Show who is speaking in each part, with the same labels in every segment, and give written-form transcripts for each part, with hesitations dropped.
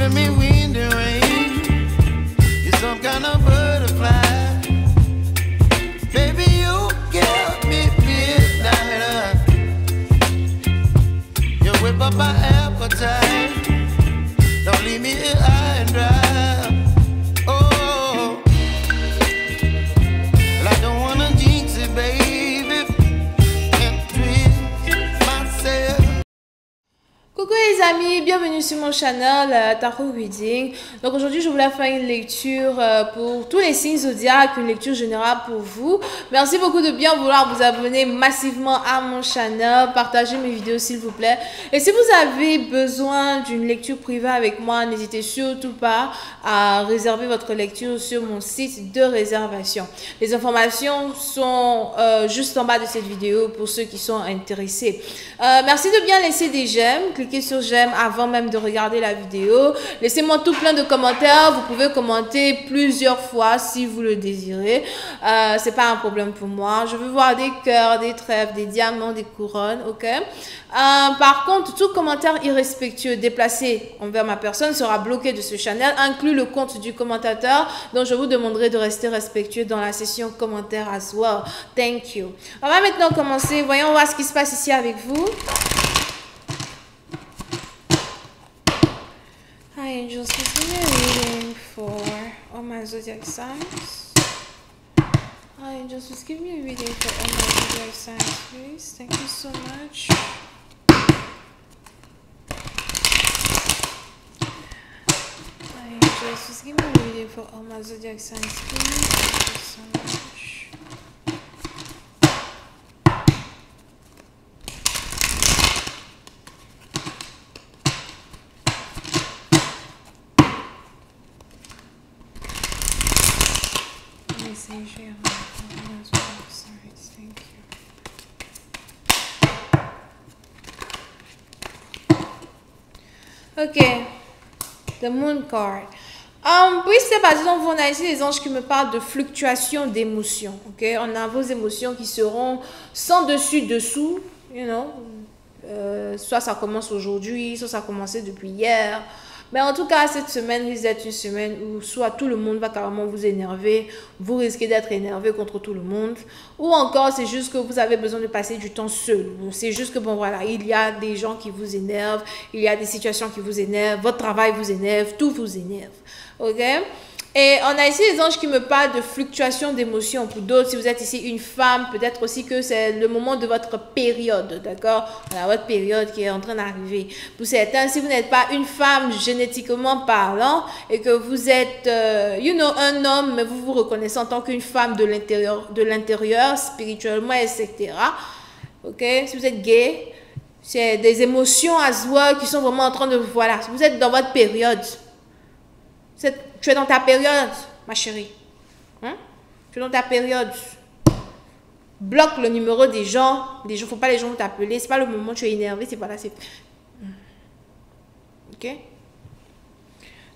Speaker 1: giving me wind and rain. You're some kind of butterfly. Baby, you give me midnight. You whip up my appetite. Don't leave me here high and dry. Oh, well, I don't wanna jinx it, baby, and twist myself.
Speaker 2: Coucou les amis, bienvenue sur mon channel Tarot Reading. Donc aujourd'hui je voulais faire une lecture pour tous les signes zodiaques, une lecture générale pour vous. Merci beaucoup de bien vouloir vous abonner massivement à mon channel, partagez mes vidéos s'il vous plaît. Et si vous avez besoin d'une lecture privée avec moi, n'hésitez surtout pas à réserver votre lecture sur mon site de réservation. Les informations sont juste en bas de cette vidéo pour ceux qui sont intéressés. Merci de bien laisser des j'aime. Cliquez sur j'aime avant même de regarder la vidéo. Laissez-moi tout plein de commentaires. Vous pouvez commenter plusieurs fois si vous le désirez. C'est pas un problème pour moi. Je veux voir des cœurs, des trèfles, des diamants, des couronnes. Ok. Par contre, tout commentaire irrespectueux déplacé envers ma personne sera bloqué de ce channel, inclus le compte du commentateur. Donc je vous demanderai de rester respectueux dans la session commentaires as well. Thank you. On va maintenant commencer. Voyons voir ce qui se passe ici avec vous. Hi angels, please give me a reading for all my zodiac signs. Hi angels, please give me a reading for all my zodiac signs, please. Thank you so much. Hi angels, please give me a reading for all my zodiac signs, please. Thank you so much. Thank you. Ok, the moon card. Puis c'est par exemple, on a ici les anges qui me parlent de fluctuation d'émotions. Ok, on a vos émotions qui seront sans dessus dessous, you know. Soit ça commence aujourd'hui, soit ça a commencé depuis hier. Mais en tout cas, cette semaine risque d'être une semaine où soit tout le monde va carrément vous énerver, vous risquez d'être énervé contre tout le monde, ou encore c'est juste que vous avez besoin de passer du temps seul. C'est juste que bon voilà, il y a des gens qui vous énervent, il y a des situations qui vous énervent, votre travail vous énerve, tout vous énerve. Ok? Et on a ici les anges qui me parlent de fluctuation d'émotions. Pour d'autres, si vous êtes ici une femme, peut-être aussi que c'est le moment de votre période, d'accord? Voilà, votre période qui est en train d'arriver. Pour certains, si vous n'êtes pas une femme génétiquement parlant et que vous êtes, un homme, mais vous vous reconnaissez en tant qu'une femme de l'intérieur, spirituellement, etc. Ok? Si vous êtes gay, c'est des émotions à soi qui sont vraiment en train de, voilà, vous êtes dans votre période. Tu es dans ta période, ma chérie. Hein? Tu es dans ta période. Bloque le numéro des gens. Il ne faut pas les gens t'appeler. Ce n'est pas le moment où tu es énervé. C'est voilà, c'est... Ok?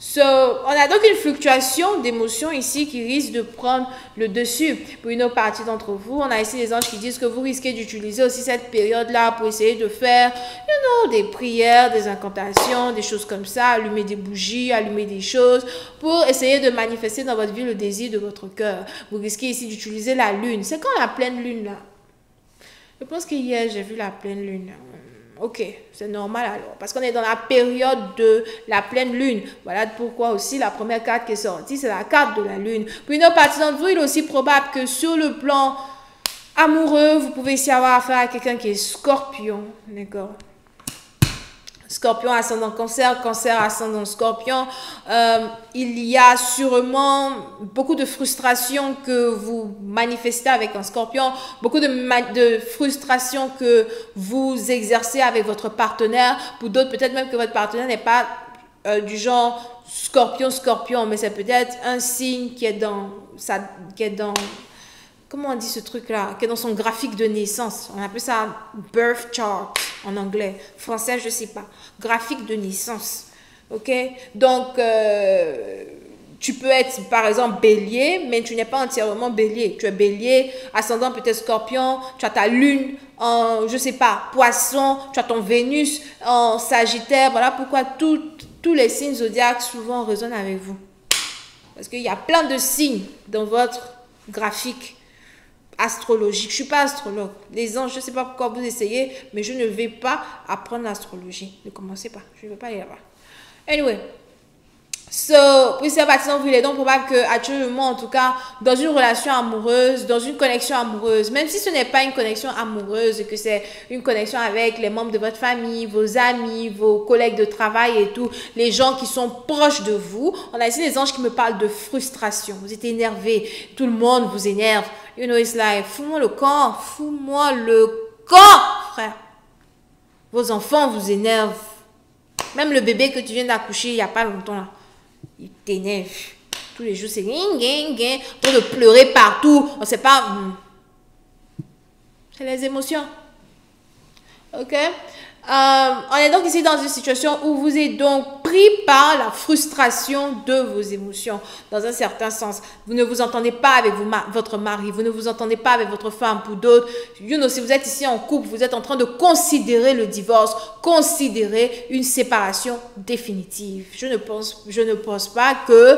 Speaker 2: So, on a donc une fluctuation d'émotions ici qui risque de prendre le dessus pour une autre partie d'entre vous. On a ici les anges qui disent que vous risquez d'utiliser aussi cette période-là pour essayer de faire, des prières, des incantations, des choses comme ça, allumer des bougies, allumer des choses pour essayer de manifester dans votre vie le désir de votre cœur. Vous risquez ici d'utiliser la lune. C'est quand la pleine lune là? Je pense que hier j'ai vu la pleine lune. Ok, c'est normal alors, parce qu'on est dans la période de la pleine lune. Voilà pourquoi aussi la première carte qui est sortie, c'est la carte de la lune. Pour une autre partie d'entre vous, il est aussi probable que sur le plan amoureux, vous pouvez ici avoir affaire à quelqu'un qui est scorpion, d'accord? Scorpion ascendant cancer, cancer ascendant scorpion. Il y a sûrement beaucoup de frustration que vous manifestez avec un scorpion, beaucoup de frustration que vous exercez avec votre partenaire. Pour d'autres, peut-être même que votre partenaire n'est pas du genre scorpion, mais c'est peut-être un signe qui est dans comment on dit ce truc-là, qui est dans son graphique de naissance. On appelle ça birth chart en anglais. Français, je ne sais pas. Graphique de naissance. Ok? Donc, tu peux être, par exemple, bélier, mais tu n'es pas entièrement bélier. Tu es bélier, ascendant peut-être scorpion, tu as ta lune en, je ne sais pas, poisson, tu as ton Vénus en sagittaire. Voilà pourquoi toutes tous les signes zodiaques souvent résonnent avec vous. Parce qu'il y a plein de signes dans votre graphique astrologique. Je ne suis pas astrologue. Les anges, je ne sais pas pourquoi vous essayez, mais je ne vais pas apprendre l'astrologie. Ne commencez pas. Je ne vais pas aller là-bas. Anyway. So, puis c'est parti, il est donc probable que actuellement, en tout cas, dans une relation amoureuse, dans une connexion amoureuse, même si ce n'est pas une connexion amoureuse, que c'est une connexion avec les membres de votre famille, vos amis, vos collègues de travail et tout, les gens qui sont proches de vous, on a ici les anges qui me parlent de frustration. Vous êtes énervé, tout le monde vous énerve. You know, it's like, fous-moi le camp, frère. Vos enfants vous énervent. Même le bébé que tu viens d'accoucher il n'y a pas longtemps là. Il t'énerve. Tous les jours, c'est pour de pleurer partout. On ne sait pas. C'est les émotions. Ok? On est donc ici dans une situation où vous êtes donc pris par la frustration de vos émotions. Dans un certain sens, vous ne vous entendez pas avec votre mari, vous ne vous entendez pas avec votre femme. Pour d'autres, you know, si vous êtes ici en couple, vous êtes en train de considérer le divorce, considérer une séparation définitive. Je ne pense pas que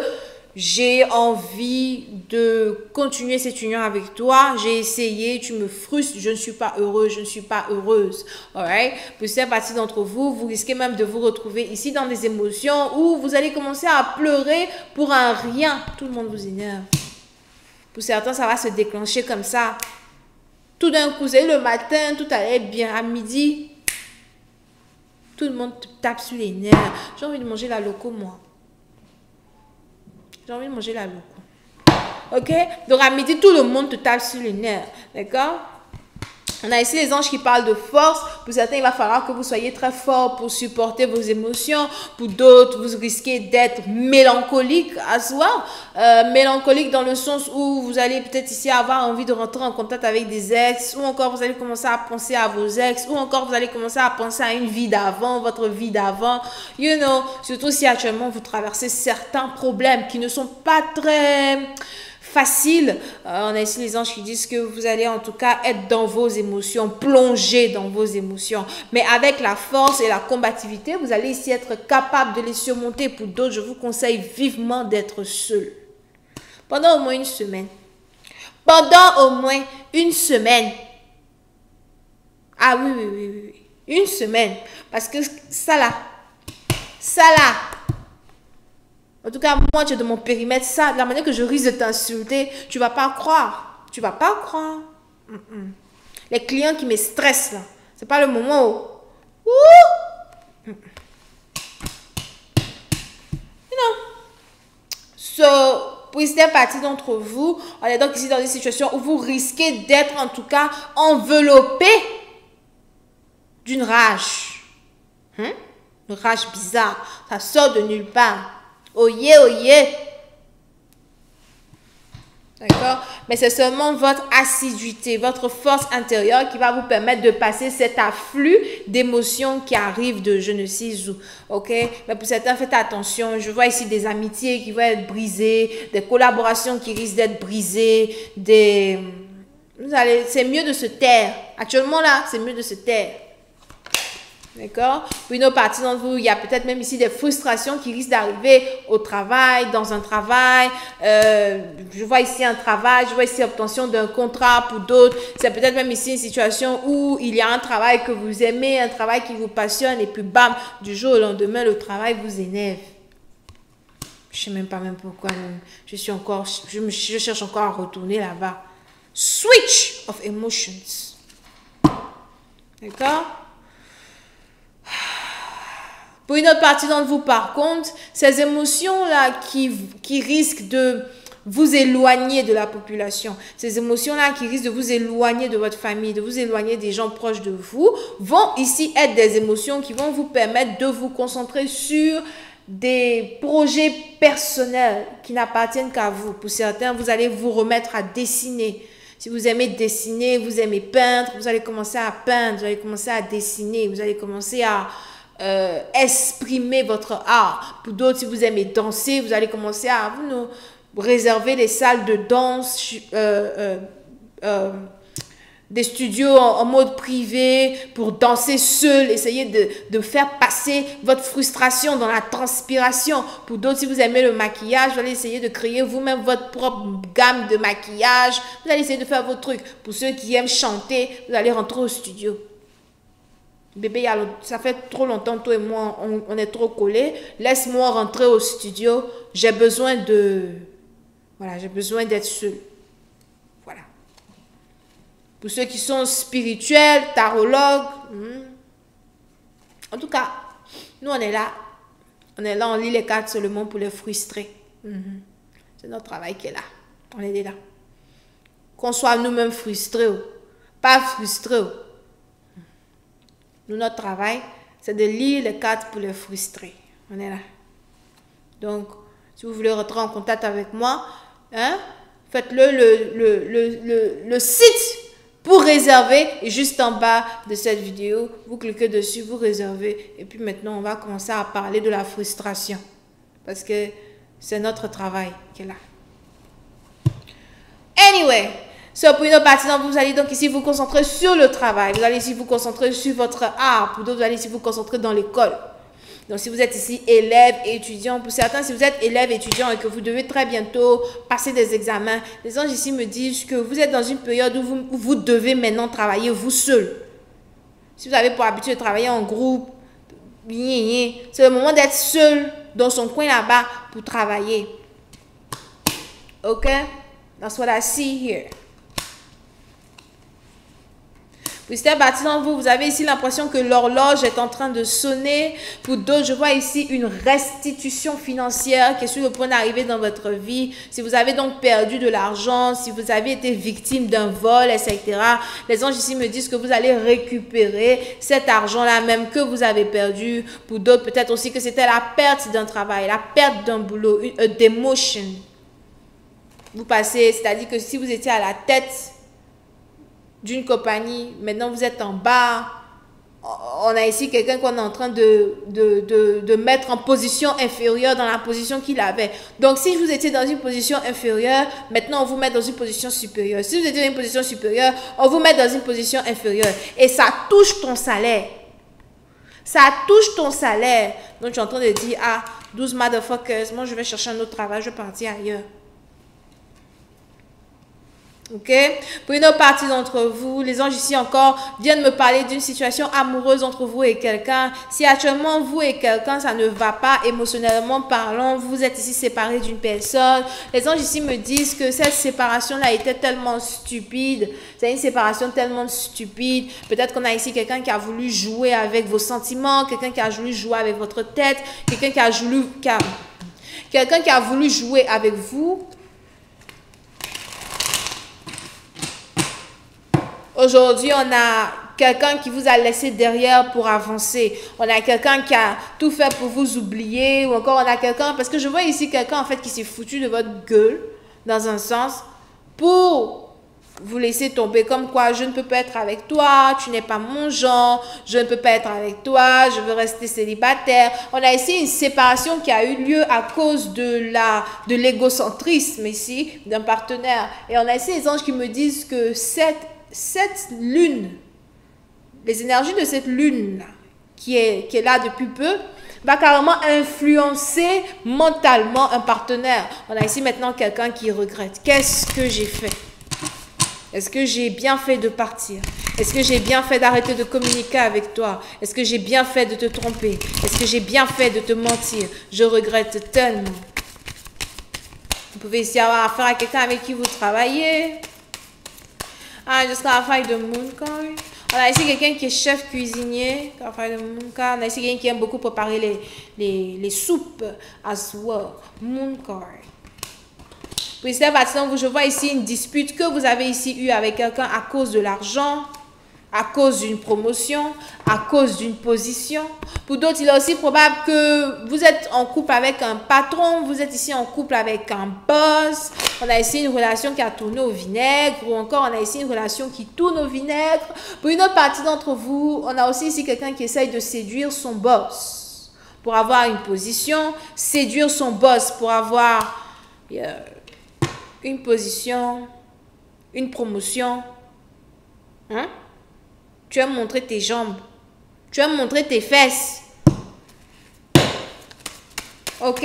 Speaker 2: j'ai envie de continuer cette union avec toi. J'ai essayé, tu me frustres, je ne suis pas heureux, je ne suis pas heureuse. Alright? Pour certaines parties d'entre vous, vous risquez même de vous retrouver ici dans des émotions où vous allez commencer à pleurer pour un rien. Tout le monde vous énerve. Pour certains, ça va se déclencher comme ça. Tout d'un coup, c'est le matin, tout allait bien. À midi, tout le monde te tape sur les nerfs. J'ai envie de manger la loco, moi. J'ai envie de manger la loco. Ok? Donc à midi, tout le monde te tape sur les nerfs. D'accord? On a ici les anges qui parlent de force. Pour certains, il va falloir que vous soyez très fort pour supporter vos émotions. Pour d'autres, vous risquez d'être mélancolique à soi. Mélancolique dans le sens où vous allez peut-être ici avoir envie de rentrer en contact avec des ex. Ou encore, vous allez commencer à penser à vos ex. Ou encore, vous allez commencer à penser à une vie d'avant, votre vie d'avant. You know, surtout si actuellement, vous traversez certains problèmes qui ne sont pas très facile. On a ici les anges qui disent que vous allez en tout cas être dans vos émotions, plonger dans vos émotions. Mais avec la force et la combativité, vous allez ici être capable de les surmonter. Pour d'autres, je vous conseille vivement d'être seul. Pendant au moins une semaine. Pendant au moins une semaine. Ah oui. Une semaine. Parce que ça là. En tout cas, moi, tu es de mon périmètre. Ça, la manière que je risque de t'insulter, tu ne vas pas croire. Tu ne vas pas croire. Les clients qui me stressent, là, ce n'est pas le moment où... Non. So, pour certaines parties d'entre vous, on est donc ici dans une situation où vous risquez d'être, en tout cas, enveloppé d'une rage. Une rage bizarre. Ça sort de nulle part. Oyez. D'accord? Mais c'est seulement votre assiduité, votre force intérieure qui va vous permettre de passer cet afflux d'émotions qui arrivent de je ne sais où. Ok? Mais pour certains, faites attention. Je vois ici des amitiés qui vont être brisées, des collaborations qui risquent d'être brisées, c'est mieux de se taire. Actuellement là, c'est mieux de se taire. D'accord? Pour une autre partie d'entre vous, il y a peut-être même ici des frustrations qui risquent d'arriver au travail, dans un travail. Je vois ici un travail, je vois ici l'obtention d'un contrat pour d'autres. C'est peut-être même ici une situation où il y a un travail que vous aimez, un travail qui vous passionne et puis bam, du jour au lendemain, le travail vous énerve. Je ne sais même pas pourquoi. Je cherche encore à retourner là-bas. Switch of emotions. D'accord? Pour une autre partie d'entre vous, par contre, ces émotions-là qui risquent de vous éloigner de la population, ces émotions-là qui risquent de vous éloigner de votre famille, de vous éloigner des gens proches de vous, vont ici être des émotions qui vont vous permettre de vous concentrer sur des projets personnels qui n'appartiennent qu'à vous. Pour certains, vous allez vous remettre à dessiner. Si vous aimez dessiner, vous aimez peindre, vous allez commencer à peindre, vous allez commencer à dessiner, vous allez commencer à exprimer votre art. Pour d'autres, si vous aimez danser, vous allez commencer à réserver des salles de danse des studios en mode privé pour danser seul, essayer de faire passer votre frustration dans la transpiration. Pour d'autres, si vous aimez le maquillage, vous allez essayer de créer vous-même votre propre gamme de maquillage. Vous allez essayer de faire vos trucs. Pour ceux qui aiment chanter, vous allez rentrer au studio. Bébé, ça fait trop longtemps, toi et moi, on est trop collés. Laisse-moi rentrer au studio. J'ai besoin de... Voilà, j'ai besoin d'être seul. Voilà. Pour ceux qui sont spirituels, tarologues. En tout cas, nous, on est là. On est là, on lit les cartes seulement pour les frustrer. C'est notre travail qui est là. On est là. Qu'on soit nous-mêmes frustrés ou pas frustrés. Nous, notre travail, c'est de lire les cartes pour les frustrer. On est là. Donc, si vous voulez rentrer en contact avec moi, faites-le. Le site pour réserver est juste en bas de cette vidéo. Vous cliquez dessus, vous réservez. Et puis maintenant, on va commencer à parler de la frustration. Parce que c'est notre travail qui est là. Anyway. Pour une autre partie, vous allez donc ici vous concentrer sur le travail. Vous allez ici vous concentrer sur votre art. Pour d'autres, vous allez ici vous concentrer dans l'école. Donc, si vous êtes ici élève et étudiant, pour certains, si vous êtes élève et étudiant et que vous devez très bientôt passer des examens, les anges ici me disent que vous êtes dans une période où vous devez maintenant travailler vous seul. Si vous avez pour habitude de travailler en groupe, c'est le moment d'être seul dans son coin là-bas pour travailler. Ok? That's what I see here. Pour certaines parties d'entre vous, vous avez ici l'impression que l'horloge est en train de sonner. Pour d'autres, je vois ici une restitution financière qui est sur le point d'arriver dans votre vie. Si vous avez donc perdu de l'argent, si vous avez été victime d'un vol, etc., les anges ici me disent que vous allez récupérer cet argent-là même que vous avez perdu. Pour d'autres, peut-être aussi que c'était la perte d'un travail, la perte d'un boulot, une démotion. Vous passez, c'est-à-dire que si vous étiez à la tête d'une compagnie, maintenant vous êtes en bas, on a ici quelqu'un qu'on est en train de mettre en position inférieure dans la position qu'il avait. Donc si vous étiez dans une position inférieure, maintenant on vous met dans une position supérieure. Si vous étiez dans une position supérieure, on vous met dans une position inférieure. Et ça touche ton salaire. Ça touche ton salaire. Donc tu es en train de dire, 12 motherfuckers, moi je vais chercher un autre travail, je vais partir ailleurs. Ok? Pour une autre partie d'entre vous, les anges ici encore viennent me parler d'une situation amoureuse entre vous et quelqu'un. Si actuellement vous et quelqu'un ça ne va pas émotionnellement parlant, vous êtes ici séparés d'une personne, les anges ici me disent que cette séparation-là était tellement stupide. C'est une séparation tellement stupide. Peut-être qu'on a ici quelqu'un qui a voulu jouer avec vos sentiments, quelqu'un qui a voulu jouer avec votre tête, quelqu'un qui a voulu jouer avec vous. Aujourd'hui, on a quelqu'un qui vous a laissé derrière pour avancer. On a quelqu'un qui a tout fait pour vous oublier. Ou encore, on a quelqu'un... Parce que je vois ici quelqu'un, en fait, qui s'est foutu de votre gueule, dans un sens, pour vous laisser tomber. Comme quoi, je ne peux pas être avec toi, tu n'es pas mon genre, je ne peux pas être avec toi, je veux rester célibataire. On a ici une séparation qui a eu lieu à cause de l'égocentrisme ici, d'un partenaire. Et on a ici les anges qui me disent que cette lune, les énergies de cette lune qui est là depuis peu, va carrément influencer mentalement un partenaire. On a ici maintenant quelqu'un qui regrette. Qu'est-ce que j'ai fait? Est-ce que j'ai bien fait de partir? Est-ce que j'ai bien fait d'arrêter de communiquer avec toi? Est-ce que j'ai bien fait de te tromper? Est-ce que j'ai bien fait de te mentir? Je regrette tellement. Vous pouvez ici avoir affaire à quelqu'un avec qui vous travaillez. Jusqu'à la faille de Moon Card. On a ici quelqu'un qui est chef cuisinier. On a ici quelqu'un qui aime beaucoup préparer les soupes as well. Moon Card. Puis je vois ici une dispute que vous avez ici eue avec quelqu'un à cause de l'argent, à cause d'une promotion, à cause d'une position. Pour d'autres, il est aussi probable que vous êtes en couple avec un patron, vous êtes ici en couple avec un boss. On a ici une relation qui a tourné au vinaigre, ou encore on a ici une relation qui tourne au vinaigre. Pour une autre partie d'entre vous, on a aussi ici quelqu'un qui essaye de séduire son boss pour avoir une position, séduire son boss pour avoir une position, une promotion. Hein? Tu aimes montrer tes jambes. Tu aimes montrer tes fesses. Ok?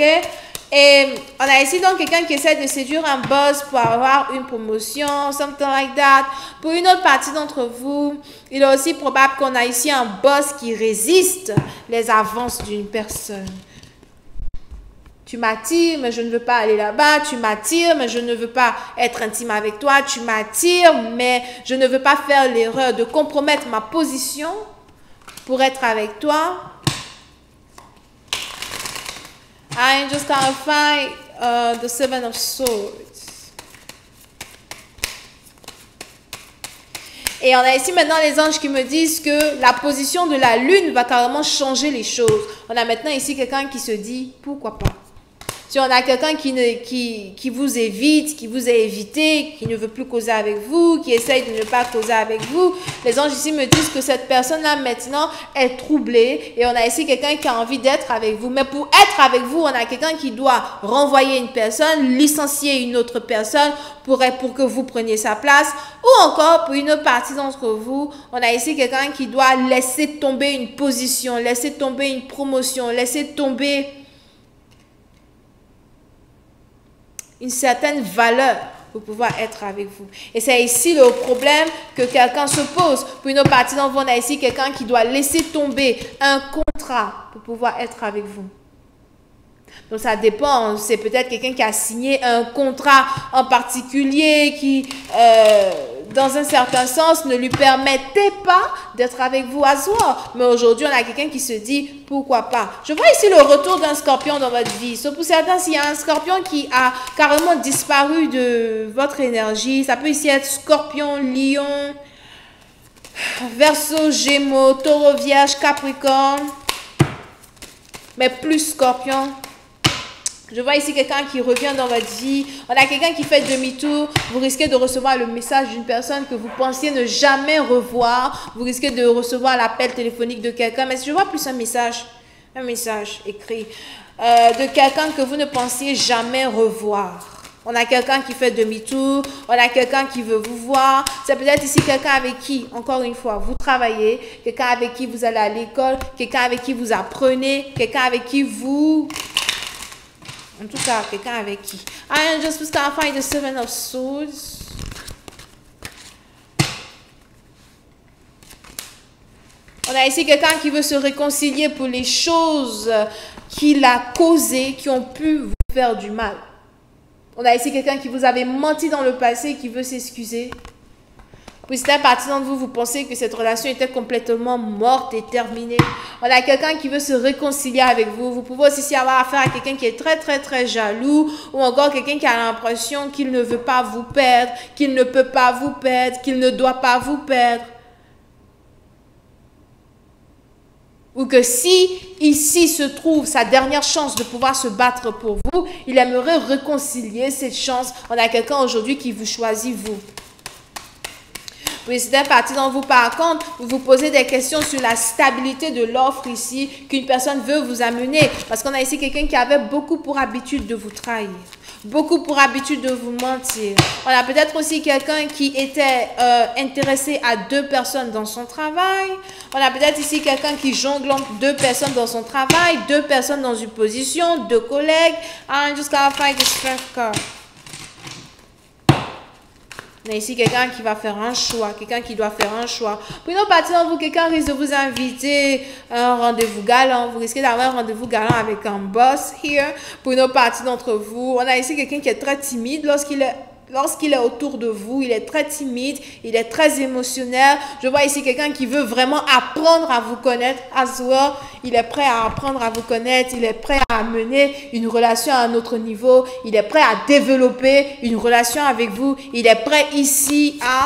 Speaker 2: Et on a ici donc quelqu'un qui essaie de séduire un boss pour avoir une promotion, something like that. Pour une autre partie d'entre vous, il est aussi probable qu'on a ici un boss qui résiste les avances d'une personne. Tu m'attires, mais je ne veux pas aller là-bas. Tu m'attires, mais je ne veux pas être intime avec toi. Tu m'attires, mais je ne veux pas faire l'erreur de compromettre ma position pour être avec toi. I just gotta find the Seven of Swords. Et on a ici maintenant les anges qui me disent que la position de la lune va carrément changer les choses. On a maintenant ici quelqu'un qui se dit pourquoi pas. Si on a quelqu'un qui vous évite, qui vous a évité, qui ne veut plus causer avec vous, qui essaye de ne pas causer avec vous, les anges ici me disent que cette personne-là maintenant est troublée et on a ici quelqu'un qui a envie d'être avec vous. Mais pour être avec vous, on a quelqu'un qui doit renvoyer une personne, licencier une autre personne pour que vous preniez sa place. Ou encore, pour une autre partie d'entre vous, on a ici quelqu'un qui doit laisser tomber une position, laisser tomber une promotion, laisser tomber une certaine valeur pour pouvoir être avec vous. Et c'est ici le problème que quelqu'un se pose. Pour une autre partie d'entre vous, on a ici quelqu'un qui doit laisser tomber un contrat pour pouvoir être avec vous. Donc ça dépend, c'est peut-être quelqu'un qui a signé un contrat en particulier qui, dans un certain sens, ne lui permettait pas d'être avec vous à soir. Mais aujourd'hui, on a quelqu'un qui se dit, pourquoi pas. Je vois ici le retour d'un scorpion dans votre vie. Sauf pour certains, s'il y a un scorpion qui a carrément disparu de votre énergie, ça peut ici être scorpion, lion, verseau, gémeaux, taureau, vierge, capricorne, mais plus scorpion. Je vois ici quelqu'un qui revient dans votre vie. On a quelqu'un qui fait demi-tour. Vous risquez de recevoir le message d'une personne que vous pensiez ne jamais revoir. Vous risquez de recevoir l'appel téléphonique de quelqu'un. Mais je vois plus un message écrit de quelqu'un que vous ne pensiez jamais revoir. On a quelqu'un qui fait demi-tour. On a quelqu'un qui veut vous voir. C'est peut-être ici quelqu'un avec qui, encore une fois, vous travaillez. Quelqu'un avec qui vous allez à l'école. Quelqu'un avec qui vous apprenez. Quelqu'un avec qui vous... En tout cas, quelqu'un avec qui. I am just gonna find the Seven of Swords. On a ici quelqu'un qui veut se réconcilier pour les choses qu'il a causées, qui ont pu vous faire du mal. On a ici quelqu'un qui vous avait menti dans le passé, qui veut s'excuser. Puis certaines partie d'entre vous, vous pensez que cette relation était complètement morte et terminée. On a quelqu'un qui veut se réconcilier avec vous. Vous pouvez aussi avoir affaire à quelqu'un qui est très, très, très jaloux. Ou encore quelqu'un qui a l'impression qu'il ne veut pas vous perdre, qu'il ne peut pas vous perdre, qu'il ne doit pas vous perdre. Ou que si ici se trouve sa dernière chance de pouvoir se battre pour vous, il aimerait réconcilier cette chance. On a quelqu'un aujourd'hui qui vous choisit, vous. Oui, c'est partie d'entre vous, par contre, vous vous posez des questions sur la stabilité de l'offre ici qu'une personne veut vous amener. Parce qu'on a ici quelqu'un qui avait beaucoup pour habitude de vous trahir. Beaucoup pour habitude de vous mentir. On a peut-être aussi quelqu'un qui était intéressé à deux personnes dans son travail. On a peut-être ici quelqu'un qui jongle entre deux personnes dans son travail, deux personnes dans une position, deux collègues. I'm just gonna find the strength card. On a ici quelqu'un qui va faire un choix, quelqu'un qui doit faire un choix. Pour une autre partie d'entre vous, quelqu'un risque de vous inviter à un rendez-vous galant. Vous risquez d'avoir un rendez-vous galant avec un boss here. Pour une autre partie d'entre vous, on a ici quelqu'un qui est très timide lorsqu'il est autour de vous. Il est très timide, il est très émotionnel. Je vois ici quelqu'un qui veut vraiment apprendre à vous connaître as well. Il est prêt à apprendre à vous connaître. Il est prêt à mener une relation à un autre niveau. Il est prêt à développer une relation avec vous. Il est prêt ici à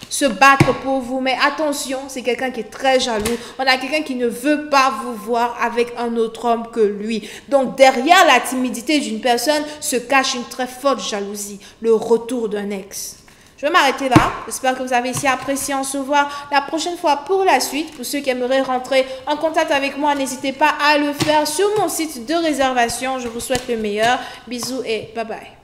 Speaker 2: se battre pour vous. Mais attention, c'est quelqu'un qui est très jaloux. On a quelqu'un qui ne veut pas vous voir avec un autre homme que lui. Donc, derrière la timidité d'une personne se cache une très forte jalousie. Le retour d'un ex. Je vais m'arrêter là. J'espère que vous avez ici apprécié. On se voit la prochaine fois pour la suite. Pour ceux qui aimeraient rentrer en contact avec moi, n'hésitez pas à le faire sur mon site de réservation. Je vous souhaite le meilleur. Bisous et bye bye.